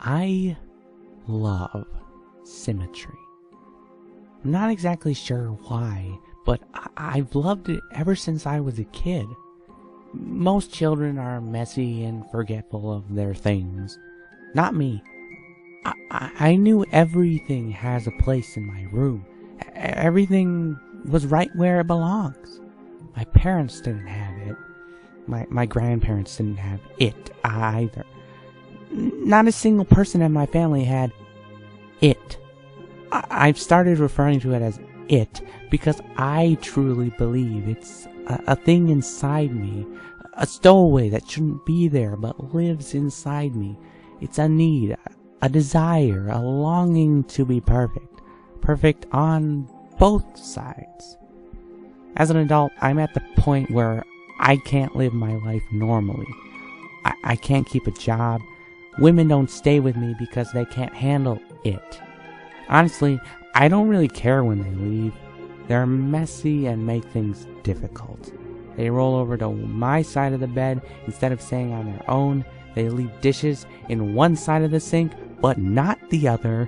I love Symmetry. I'm not exactly sure why, but I've loved it ever since I was a kid. Most children are messy and forgetful of their things. Not me. I knew everything has a place in my room. Everything was right where it belongs. My parents didn't have it. My grandparents didn't have it either. Not a single person in my family had it. I've started referring to it as it because I truly believe it's a thing inside me, a stowaway that shouldn't be there but lives inside me. It's a need, a desire, a longing to be perfect. Perfect on both sides. As an adult, I'm at the point where I can't live my life normally. I can't keep a job. Women don't stay with me because they can't handle it. Honestly, I don't really care when they leave. They're messy and make things difficult. They roll over to my side of the bed instead of staying on their own. They leave dishes in one side of the sink, but not the other.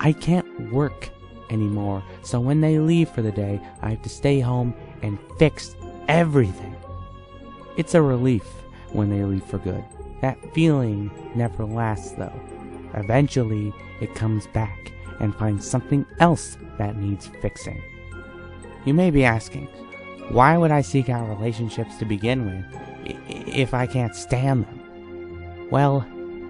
I can't work anymore, so when they leave for the day, I have to stay home and fix everything. It's a relief when they leave for good. That feeling never lasts, though. Eventually, it comes back and finds something else that needs fixing. You may be asking, why would I seek out relationships to begin with if I can't stand them? Well,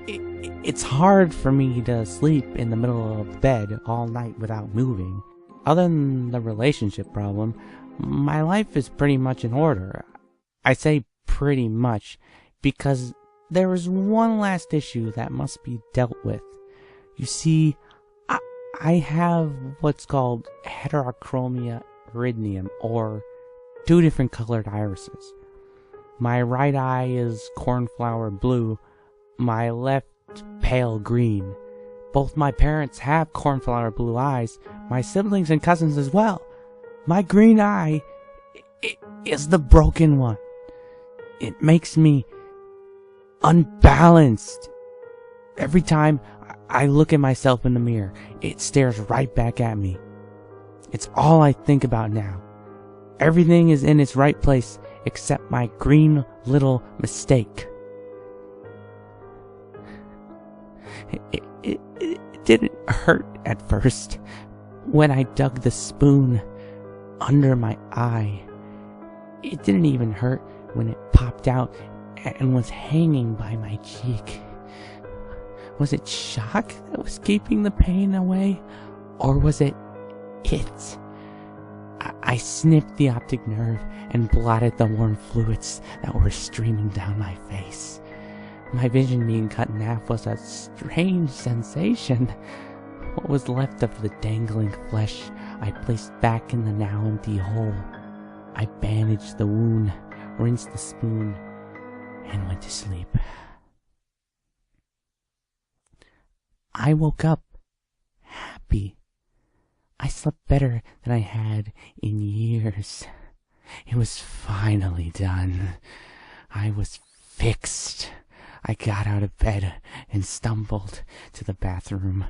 it's hard for me to sleep in the middle of bed all night without moving. Other than the relationship problem, my life is pretty much in order. I say pretty much because there is one last issue that must be dealt with. You see, I have what's called heterochromia iridium, or two different colored irises. My right eye is cornflower blue, my left pale green. Both my parents have cornflower blue eyes, my siblings and cousins as well. My green eye is the broken one. It makes me unbalanced. Every time I look at myself in the mirror, it stares right back at me. It's all I think about now. Everything is in its right place except my green little mistake. It didn't hurt at first when I dug the spoon under my eye. It didn't even hurt when it popped out and was hanging by my cheek. Was it shock that was keeping the pain away? Or was it? I snipped the optic nerve and blotted the warm fluids that were streaming down my face. My vision being cut in half was a strange sensation. What was left of the dangling flesh I placed back in the now empty hole. I bandaged the wound, rinsed the spoon, and went to sleep. I woke up happy. I slept better than I had in years. It was finally done. I was fixed. I got out of bed and stumbled to the bathroom.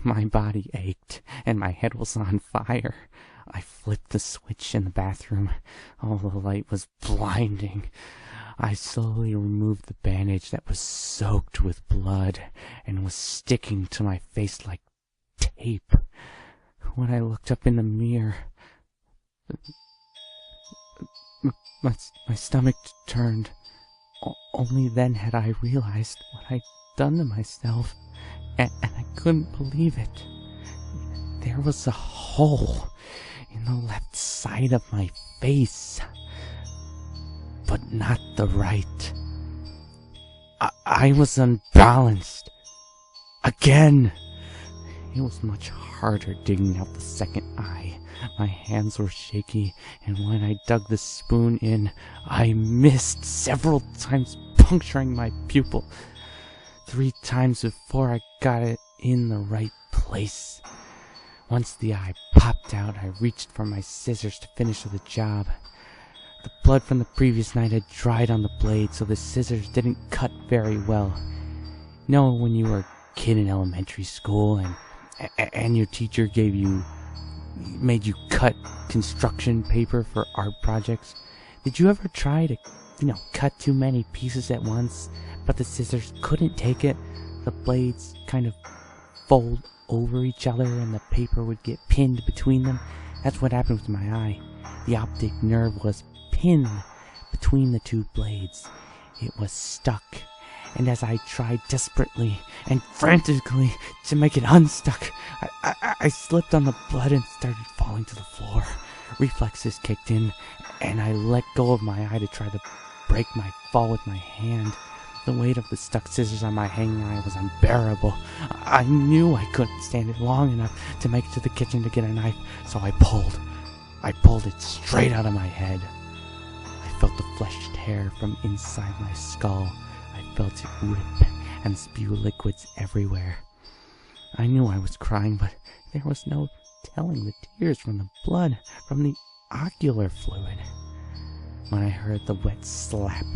My body ached and my head was on fire. I flipped the switch in the bathroom. All the light was blinding. I slowly removed the bandage that was soaked with blood and was sticking to my face like tape. When I looked up in the mirror, my stomach turned. Only then had I realized what I'd done to myself, and I couldn't believe it. There was a hole in the left side of my face, but not the right. I was unbalanced. Again. It was much harder digging out the second eye. My hands were shaky, and when I dug the spoon in, I missed several times, puncturing my pupil. 3 times before I got it in the right place. Once the eye popped out, I reached for my scissors to finish the job. The blood from the previous night had dried on the blade, so the scissors didn't cut very well. know when you were a kid in elementary school and your teacher made you cut construction paper for art projects? Did you ever try to, cut too many pieces at once, but the scissors couldn't take it? The blades kind of fold over each other and the paper would get pinned between them. That's what happened with my eye. The optic nerve was pinned between the two blades. It was stuck, and as I tried desperately and frantically to make it unstuck, I slipped on the blood and started falling to the floor. Reflexes kicked in, and I let go of my eye to try to break my fall with my hand. The weight of the stuck scissors on my hanging eye was unbearable. I knew I couldn't stand it long enough to make it to the kitchen to get a knife, so I pulled it straight out of my head. I felt the fleshed hair from inside my skull. I felt it rip and spew liquids everywhere. I knew I was crying, but there was no telling the tears from the blood, from the ocular fluid. When I heard the wet slap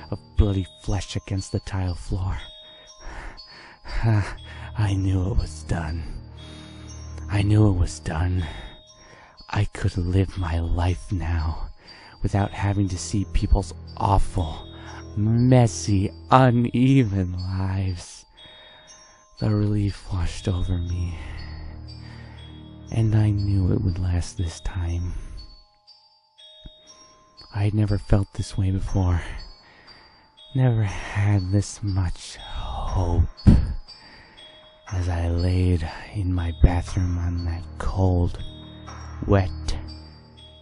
of bloody flesh against the tile floor, I knew it was done. I could live my life now without having to see people's awful, messy, uneven lives. The relief washed over me, and I knew it would last this time. I had never felt this way before. Never had this much hope. As I laid in my bathroom on that cold, wet,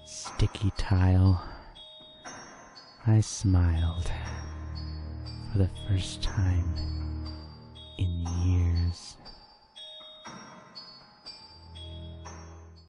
sticky tile, I smiled for the first time